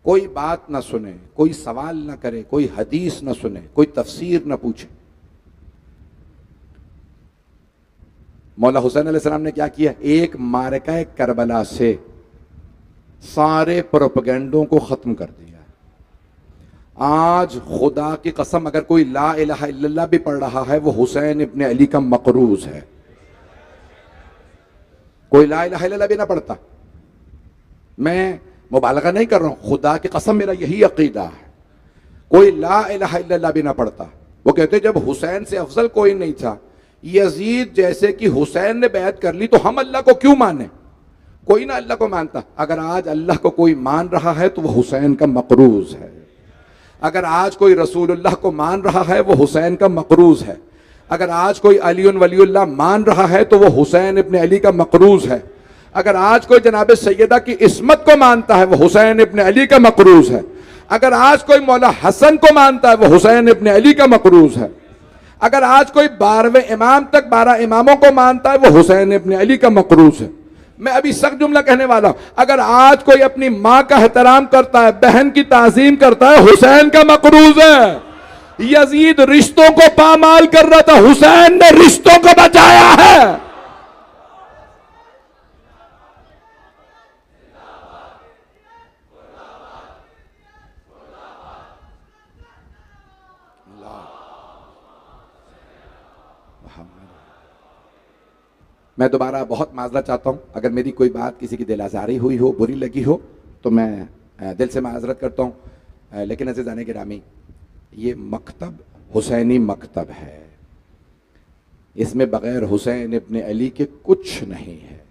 Speaker 2: कोई बात ना सुने, कोई सवाल ना करे, कोई हदीस ना सुने, कोई तफसीर ना पूछे। मौला हुसैन अलैहिस्सलाम ने क्या किया, एक मारका करबला से सारे प्रोपेगेंडों को खत्म कर दिया। आज खुदा की कसम, अगर कोई ला इलाहा इल्लल्लाह भी पढ़ रहा है, वो हुसैन इब्ने अली का मकरूज है। कोई ला इलाहा इल्लल्लाह भी ना पढ़ता, मैं मुबालगा नहीं कर रहा हूं, खुदा की कसम मेरा यही अकीदा है, कोई ला इलाहा इल्लल्लाह भी ना पढ़ता। वो कहते जब हुसैन से अफजल कोई नहीं था, यजीद जैसे कि हुसैन ने बैत कर ली, तो हम अल्लाह को क्यों माने? कोई ना अल्लाह को मानता। अगर आज अल्लाह को कोई मान रहा है तो वह हुसैन का मकरूज है। अगर आज कोई रसूलुल्लाह को मान रहा है वो हुसैन का मकरूज है। अगर आज कोई अलीउन वलीउल्लाह मान रहा है तो वो हुसैन इब्ने अली का मकरूज है। अगर आज कोई जनाब सैयदा की इस्मत को मानता है वो हुसैन इब्ने अली का मकरूज है। अगर आज कोई मौला हसन को मानता है वो हुसैन इब्ने अली का मकरूज है। अगर आज कोई 12वें इमाम तक 12 इमामों को मानता है वो हुसैन इब्ने अली का मकरूज है। मैं अभी सख्त जुमला कहने वाला हूं, अगर आज कोई अपनी मां का एहतराम करता है, बहन की ताजीम करता है, हुसैन का मकरूज है। यजीद रिश्तों को पामाल कर रहा था, हुसैन ने रिश्तों को बचाया है। मैं दोबारा बहुत माजरत चाहता हूँ, अगर मेरी कोई बात किसी की दिल आज़ारी हुई हो, बुरी लगी हो, तो मैं दिल से माजरत करता हूँ। लेकिन अज़ीज़ान गिरामी, ये मकतब हुसैनी मकतब है, इसमें बग़ैर हुसैन इब्ने अली के कुछ नहीं है।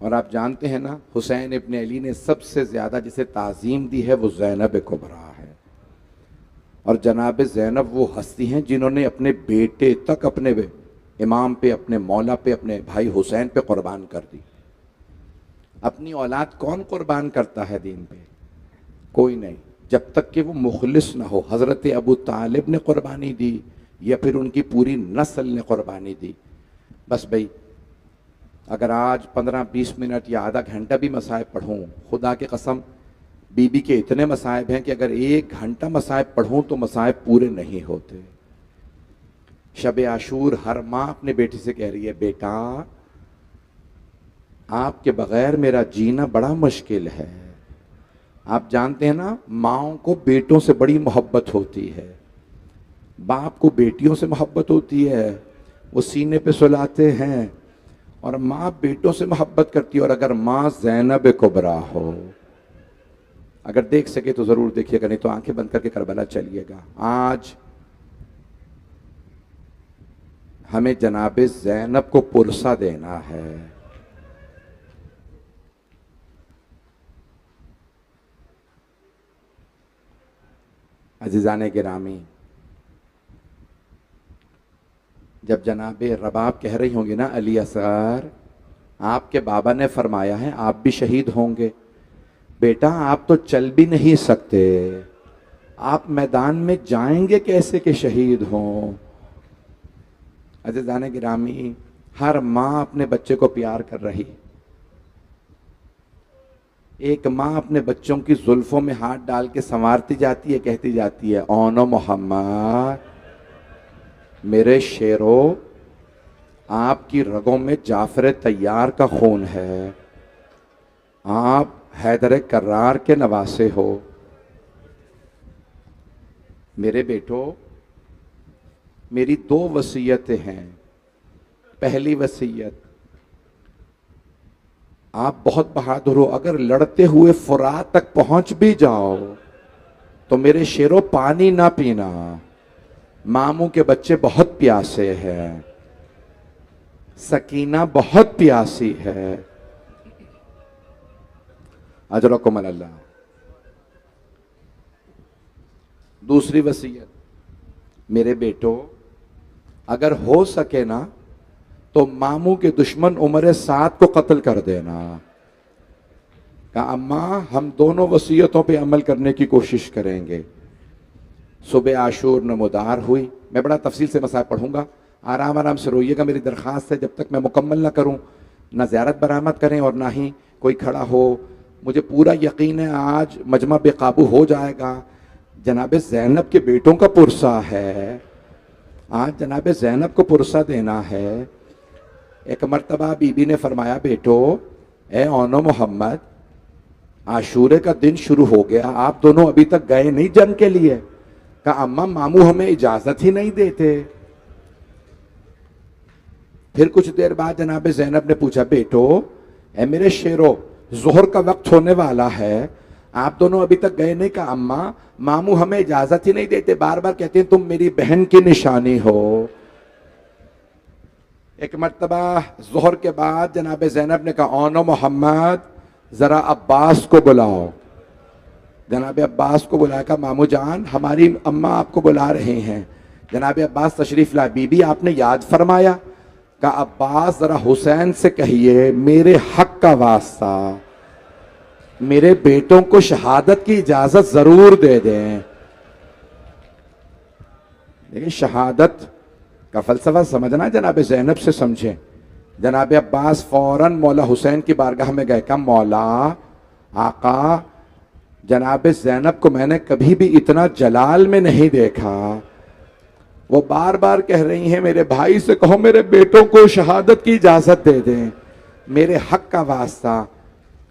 Speaker 2: और आप जानते हैं ना, हुसैन इब्ने अली ने सबसे ज़्यादा जिसे ताज़ीम दी है वो ज़ैनब कुबरा है। और जनाब ज़ैनब वो हस्ती हैं जिन्होंने अपने बेटे तक अपने इमाम पे, अपने मौला पे, अपने भाई हुसैन पे कुर्बान कर दी। अपनी औलाद कौन कुर्बान करता है दीन पे? कोई नहीं, जब तक कि वो मुखलिस ना हो। हज़रत अबू तालिब ने कुर्बानी दी या फिर उनकी पूरी नस्ल ने कुर्बानी दी। बस भाई, अगर आज 15-20 मिनट या आधा घंटा भी मसाइब पढ़ूँ, खुदा की कसम बीबी के इतने मसाइब हैं कि अगर 1 घंटा मसाइब पढ़ूँ तो मसाइब पूरे नहीं होते। शब आशूर हर माँ अपने बेटी से कह रही है, बेटा आपके बगैर मेरा जीना बड़ा मुश्किल है। आप जानते हैं ना, माँओं को बेटों से बड़ी मोहब्बत होती है, बाप को बेटियों से मोहब्बत होती है, वो सीने पे सुलाते हैं, और माँ बेटों से मोहब्बत करती है। और अगर माँ ज़ैनब कुबरा हो, अगर देख सके तो ज़रूर देखिएगा, नहीं तो आंखें बंद करके करबला चलिएगा। आज हमें जनाब ज़ैनब को पुरसा देना है। अज़ीज़ान गिरामी, जब जनाब रबाब कह रही होंगी ना, अली असगर आपके बाबा ने फरमाया है आप भी शहीद होंगे, बेटा आप तो चल भी नहीं सकते, आप मैदान में जाएंगे कैसे कि शहीद हों। अज़ीज़ान गिरामी, हर माँ अपने बच्चे को प्यार कर रही। एक माँ अपने बच्चों की जुल्फों में हाथ डाल के संवारती जाती है, कहती जाती है, ओनो मोहम्मद मेरे शेरो, आपकी रगों में जाफर तैयार का खून है, आप हैदर कर्रार के नवासे हो। मेरे बेटो, मेरी 2 वसीयतें हैं। पहली वसीयत, आप बहुत बहादुर हो, अगर लड़ते हुए फुरात तक पहुंच भी जाओ तो मेरे शेरों पानी ना पीना, मामू के बच्चे बहुत प्यासे हैं, सकीना बहुत प्यासी है। अजरकुम अल्लाह। दूसरी वसीयत, मेरे बेटो अगर हो सके ना तो मामू के दुश्मन उमर साद को कत्ल कर देना। कहा अम्मा हम दोनों वसीयतों पे अमल करने की कोशिश करेंगे। सुबह आशूर नमोदार हुई। मैं बड़ा तफसील से मसाइल पढ़ूंगा, आराम आराम से रोइएगा। मेरी दरख्वास्त है जब तक मैं मुकम्मल ना करूं ना ज़ियारत बरामद करें और ना ही कोई खड़ा हो। मुझे पूरा यकीन है आज मजमा बेकाबू हो जाएगा। जनाब ज़ैनब के बेटों का पुरसा है, आज जनाब ज़ैनब को पुरसा देना है। एक मर्तबा बीबी ने फरमाया बेटो ए ओनो मोहम्मद, आशूरे का दिन शुरू हो गया, आप दोनों अभी तक गए नहीं जंग के लिए। कहा अम्मा मामू हमें इजाजत ही नहीं देते। फिर कुछ देर बाद जनाब ज़ैनब ने पूछा बेटो ए मेरे शेरो, जोहर का वक्त होने वाला है, आप दोनों अभी तक गए नहीं। कहा अम्मा मामू हमें इजाजत ही नहीं देते, बार बार कहते हैं तुम मेरी बहन की निशानी हो। एक मर्तबा जोहर के बाद जनाब ज़ैनब ने कहा ओनो मोहम्मद जरा अब्बास को बुलाओ। जनाब अब्बास को बुलाया, कहा मामू जान हमारी अम्मा आपको बुला रहे हैं। जनाब अब्बास तशरीफ ला। बीबी आपने याद फरमाया? कहा अब्बास जरा हुसैन से कहिए मेरे हक का वास्ता मेरे बेटों को शहादत की इजाजत जरूर दे दें। देखिए शहादत का फलसफा समझना जनाब ज़ैनब से समझें। जनाब अब्बास फौरन मौला हुसैन की बारगाह में गए। कहा मौला आका, जनाब ज़ैनब को मैंने कभी भी इतना जलाल में नहीं देखा। वो बार बार कह रही हैं मेरे भाई से कहो मेरे बेटों को शहादत की इजाजत दे दें, मेरे हक का वास्ता।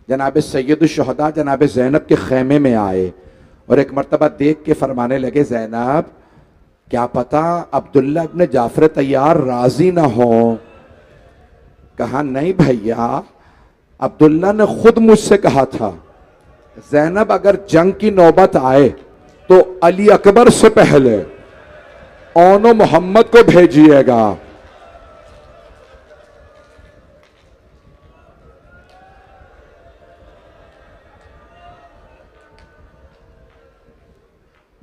Speaker 2: जनाब सैयदुश्शुहदा जनाब ज़ैनब के खेमे में आए और एक मर्तबा देख के फरमाने लगे ज़ैनब क्या पता अब्दुल्ला इब्न जाफर तैयार राजी ना हो। कहा नहीं भैया, अब्दुल्ला ने खुद मुझसे कहा था ज़ैनब अगर जंग की नौबत आए तो अली अकबर से पहले ओनो मोहम्मद को भेजिएगा।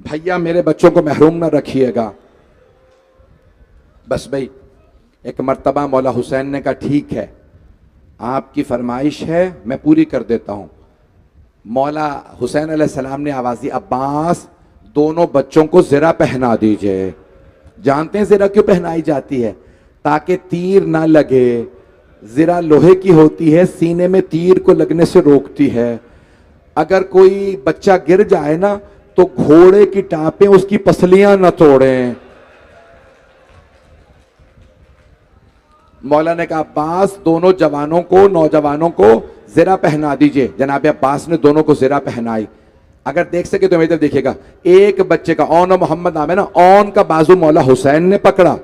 Speaker 2: भैया मेरे बच्चों को महरूम ना रखिएगा। बस भाई एक मर्तबा मौला हुसैन ने कहा ठीक है आपकी फरमाइश है मैं पूरी कर देता हूं। मौला हुसैन अलैहिस्सलाम ने आवाज़ दी अब्बास दोनों बच्चों को ज़रा पहना दीजिए। जानते हैं ज़रा क्यों पहनाई जाती है? ताकि तीर ना लगे। ज़रा लोहे की होती है, सीने में तीर को लगने से रोकती है। अगर कोई बच्चा गिर जाए ना तो घोड़े की टापें उसकी पसलियां न तोड़ें। मौला ने कहा अब्बास दोनों जवानों को नौजवानों को ज़रा पहना दीजिए। जनाब अब्बास ने दोनों को ज़रा पहनाई। अगर देख सके तो मेरी तरफ देखिएगा, एक बच्चे का ओन मोहम्मद नाम है ना, ओन का बाजू मौला हुसैन ने पकड़ा,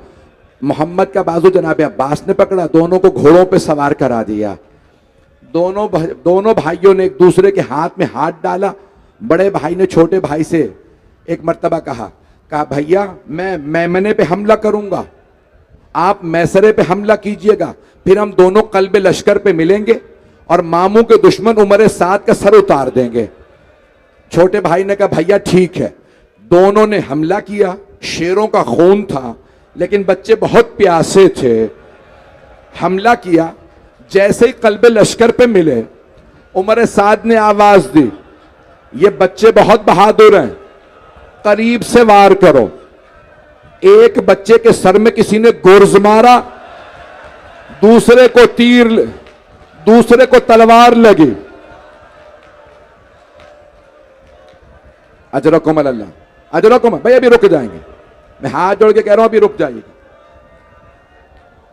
Speaker 2: मोहम्मद का बाजू जनाब अब्बास ने पकड़ा, दोनों को घोड़ों पे सवार करा दिया। दोनों भाइयों ने एक दूसरे के हाथ में हाथ डाला। बड़े भाई ने छोटे भाई से एक मर्तबा कहा भैया मैं मैमने पे हमला करूंगा, आप मैसरे पे हमला कीजिएगा, फिर हम दोनों कल्बे लश्कर पे मिलेंगे और मामू के दुश्मन उमर साद का सर उतार देंगे। छोटे भाई ने कहा भैया ठीक है। दोनों ने हमला किया। शेरों का खून था लेकिन बच्चे बहुत प्यासे थे। हमला किया। जैसे ही कल्बे लश्कर पे मिले उमर साद ने आवाज दी ये बच्चे बहुत बहादुर हैं, करीब से वार करो। एक बच्चे के सर में किसी ने गुर्ज मारा, दूसरे को तीर, दूसरे को तलवार लगी। अजरकुम अल्लाह, अजरकुम। भाई अभी रुक जाएंगे, मैं हाथ जोड़ के कह रहा हूं अभी रुक जाइए।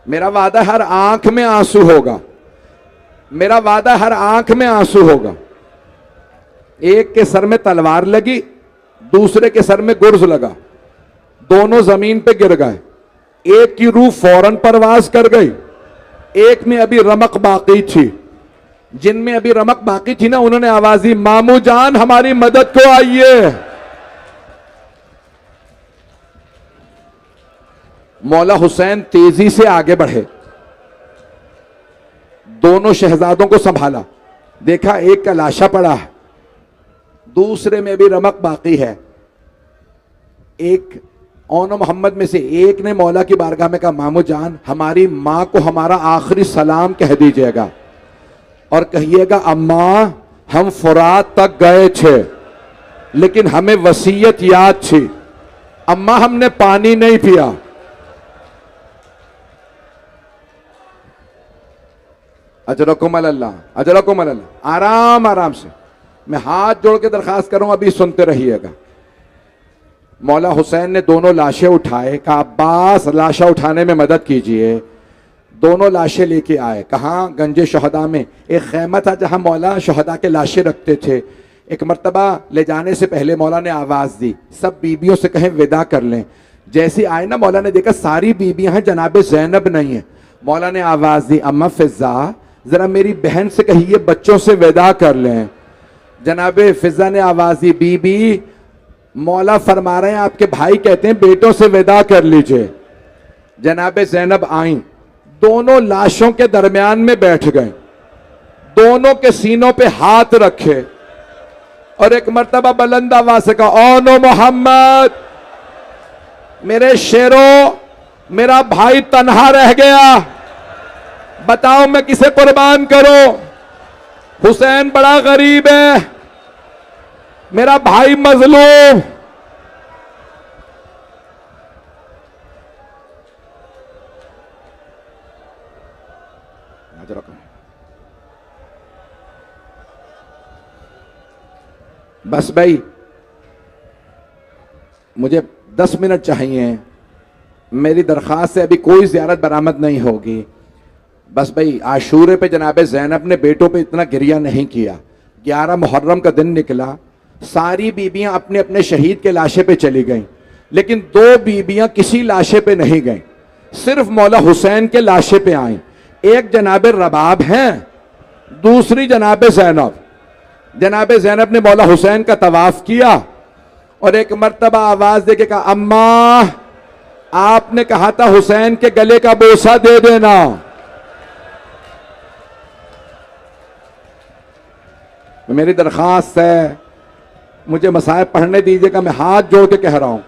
Speaker 2: मेरा वादा हर आंख में आंसू होगा, मेरा वादा हर आंख में आंसू होगा। एक के सर में तलवार लगी, दूसरे के सर में गुर्ज लगा, दोनों जमीन पे गिर गए। एक की रूह फौरन परवाज कर गई, एक में अभी रमक बाकी थी। जिनमें अभी रमक बाकी थी ना उन्होंने आवाज दी मामू जान हमारी मदद को आइए। मौला हुसैन तेजी से आगे बढ़े, दोनों शहजादों को संभाला, देखा एक का लाशा पड़ा है, दूसरे में भी रमक बाकी है। एक ओनो मोहम्मद में से एक ने मौला की बारगाह में कहा, मामू जान हमारी मां को हमारा आखिरी सलाम कह दीजिएगा और कहिएगा अम्मा हम फुरात तक गए थे लेकिन हमें वसीयत याद थी, अम्मा हमने पानी नहीं पिया। अजरकुम अल्लाह, अजरकुम अल्लाह। आराम आराम से मैं हाथ जोड़ के दरखास्त करूं, अभी सुनते रहिएगा। मौला हुसैन ने दोनों लाशें उठाए, कहा अब्बास लाशा उठाने में मदद कीजिए। दोनों लाशें लेके आए, कहाँ? गंजे शहदा में एक खैमा था जहां मौला शहदा के लाशें रखते थे। एक मर्तबा ले जाने से पहले मौला ने आवाज दी, सब बीबियों से कहें विदा कर लें। जैसे आए ना, मौला ने देखा सारी बीबियां हैं, जनाब ज़ैनब नहीं है। मौला ने आवाज दी, अम्मा फिजा जरा मेरी बहन से कहिए बच्चों से विदा कर लें। जनाब फिजा ने आवाज दी, बीबी मौला फरमा रहे हैं आपके भाई कहते हैं बेटों से विदा कर लीजिए। जनाब ज़ैनब आई, दोनों लाशों के दरमियान में बैठ गए, दोनों के सीनों पे हाथ रखे और एक मर्तबा बुलंद आवाज से कहा, ओनो मोहम्मद मेरे शेरों, मेरा भाई तन्हा रह गया, बताओ मैं किसे कुर्बान करूं? हुसैन बड़ा गरीब है, मेरा भाई मजलूम। बस भाई मुझे 10 मिनट चाहिए, मेरी दरखास्त से अभी कोई ज़ियारत बरामद नहीं होगी। बस भाई आशूरे पे जनाब ज़ैनब ने बेटों पे इतना गिरिया नहीं किया। 11 मुहर्रम का दिन निकला, सारी बीबियां अपने अपने शहीद के लाशे पे चली गईं, लेकिन 2 बीबियां किसी लाशे पे नहीं गईं, सिर्फ मौला हुसैन के लाशे पे आईं। एक जनाब रबाब हैं, दूसरी जनाब ज़ैनब। जनाब ज़ैनब ने मौला हुसैन का तवाफ किया और एक मर्तबा आवाज देके कहा, अम्मा आपने कहा था हुसैन के गले का बोसा दे देना। मेरी दरखास्त है, मुझे मसाइब पढ़ने दीजिएगा, मैं हाथ जोड़ के कह रहा हूं,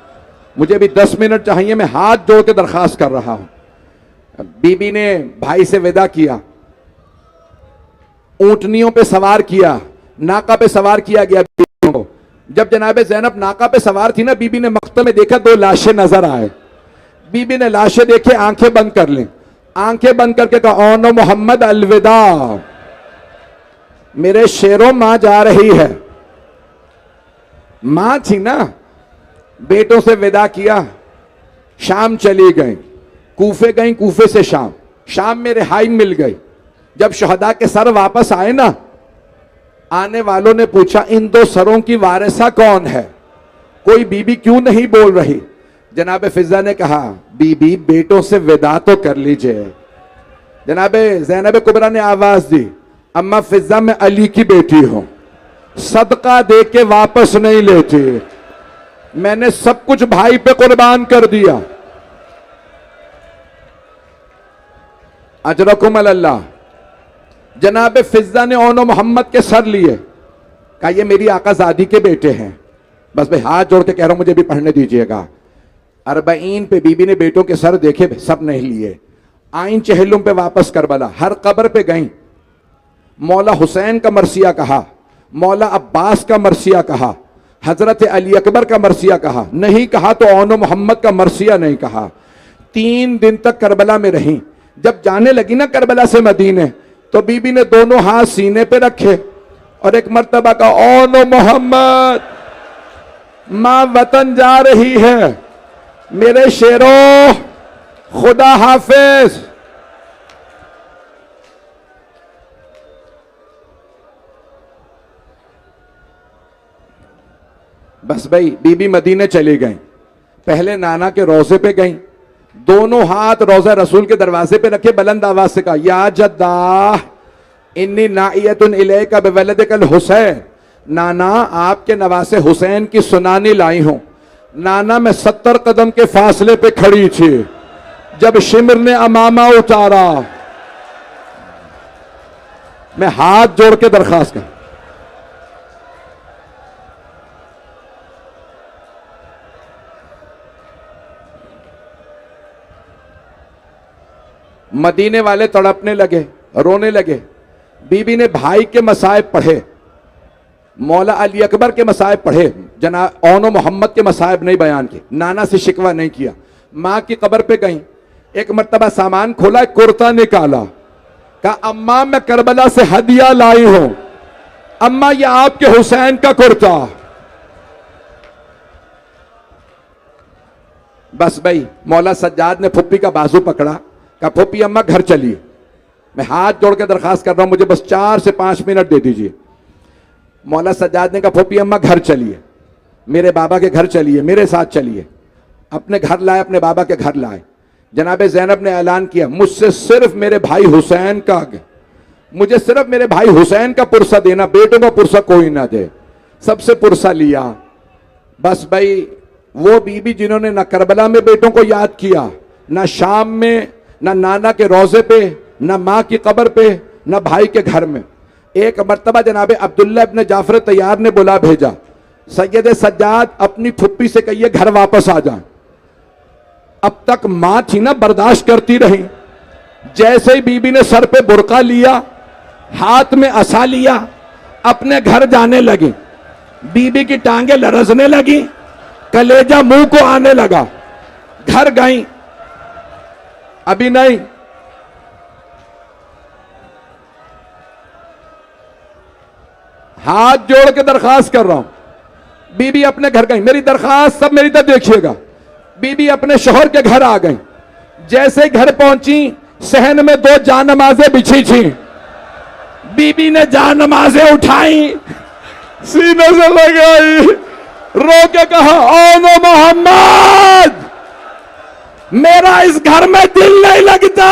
Speaker 2: मुझे भी 10 मिनट चाहिए, मैं हाथ जोड़ के दरखास्त कर रहा हूं। बीबी ने भाई से विदा किया, ऊंटनियों पे सवार किया, नाका पे सवार किया गया बीबियों को। जब जनाब ज़ैनब नाका पे सवार थी ना, बीबी ने मख्तल में देखा 2 लाशें नजर आए। बीबी ने लाशें देखे, आंखें बंद कर लें, आंखें बंद करके कहा, ओनो मोहम्मद अलविदा, मेरे शेरों मां जा रही है। मां थी ना, बेटों से विदा किया, शाम चली गई, कूफे गई, कूफे से शाम, शाम में रिहाई मिल गई। जब शहदा के सर वापस आए ना, आने वालों ने पूछा इन 2 सरों की वारिसा कौन है, कोई बीबी क्यों नहीं बोल रही? जनाब फिजा ने कहा, बीबी बेटों से विदा तो कर लीजिए। जनाब ज़ैनब कुबरा ने आवाज दी, अम्मा फिजा मैं अली की बेटी हूं, सदका दे के वापस नहीं लेती, मैंने सब कुछ भाई पे कुर्बान कर दिया। अजरकुम अल्लाह। जनाब फिजा ने ओनो मोहम्मद के सर लिए, कहा ये मेरी आकाज़ादी के बेटे हैं। बस भाई हाथ जोड़ के कह रहा हूं, मुझे भी पढ़ने दीजिएगा। 40 पे बीबी ने बेटों के सर देखे, सब नहीं लिए। आइन चहलुम पे वापस करबला, हर कब्र पे गई, मौला हुसैन का मरसिया कहा, मौला अब्बास का मरसिया कहा, हजरत अली अकबर का मरसिया कहा, नहीं कहा तो ओनो मोहम्मद का मरसिया नहीं कहा। 3 दिन तक करबला में रही। जब जाने लगी ना करबला से मदीने, तो बीबी ने दोनों हाथ सीने पे रखे और एक मर्तबा का, ओनो मोहम्मद मां वतन जा रही है, मेरे शेरों खुदा हाफिज। बस भाई बीबी मदीने चली गई। पहले नाना के रोजे पे गई, दोनों हाथ रोजा रसूल के दरवाजे पे रखे, बुलंद आवाज से कहा, या जद्दा इन्नी नाइयतुन इलैका बिवलदिकल हुसैन, नाना आपके नवासे हुसैन की सुनानी लाई हूं। नाना मैं 70 कदम के फासले पे खड़ी थी, जब शिमर ने अमामा उतारा। मैं हाथ जोड़ के दरखास्त कर, मदीने वाले तड़पने लगे, रोने लगे। बीबी ने भाई के मसाइब पढ़े, मौला अली अकबर के मसाइब पढ़े, जनाब औनो मोहम्मद के मसाइब नहीं बयान किए, नाना से शिकवा नहीं किया। माँ की कब्र पे गई, एक मर्तबा सामान खोला, कुर्ता निकाला, कहा अम्मा मैं करबला से हदिया लाई हूं, अम्मा ये आपके हुसैन का कुर्ता। बस भाई मौला सज्जाद ने फुप्पी का बाजू पकड़ा, कहा फुप्पी अम्मा घर चलिए। मैं हाथ जोड़ के दरखास्त कर रहा हूं, मुझे बस 4 से 5 मिनट दे दीजिए। मौला सज्जाद ने कहा फुप्पी अम्मा घर चलिए, मेरे बाबा के घर चलिए, मेरे साथ चलिए। अपने घर लाए, अपने बाबा के घर लाए। जनाबे ज़ैनब ने ऐलान किया, मुझसे सिर्फ मेरे भाई हुसैन का, मुझे सिर्फ मेरे भाई हुसैन का पुरसा देना, बेटों का पुरसा कोई ना दे। सबसे पुरसा लिया। बस भाई वो बीबी जिन्होंने ना करबला में बेटों को याद किया, ना शाम में, ना नाना के रोजे पे, ना माँ की कब्र पे, ना भाई के घर में। एक मर्तबा जनाबे अब्दुल्ला इब्न जाफर तैयार ने बुला भेजा, सैयद सज्जाद अपनी फुप्पी से कहिए घर वापस आ जाए। अब तक मां थी ना, बर्दाश्त करती रही। जैसे ही बीबी ने सर पे बुरका लिया, हाथ में असा लिया, अपने घर जाने लगी। बीबी की टांगे लरजने लगी, कलेजा मुंह को आने लगा। घर गई, अभी नहीं, हाथ जोड़ के दरखास्त कर रहा हूं। बीबी अपने घर गई, मेरी दरखास्त सब मेरी तरफ देखिएगा। बीबी अपने शोहर के घर आ गई। जैसे घर पहुंची, सहन में 2 जानमाजें बिछी थी। बीबी ने जानमाजें उठाई, सीने से लगाई, रो के कहा ओ नो मोहम्मद, मेरा इस घर में दिल नहीं लगता।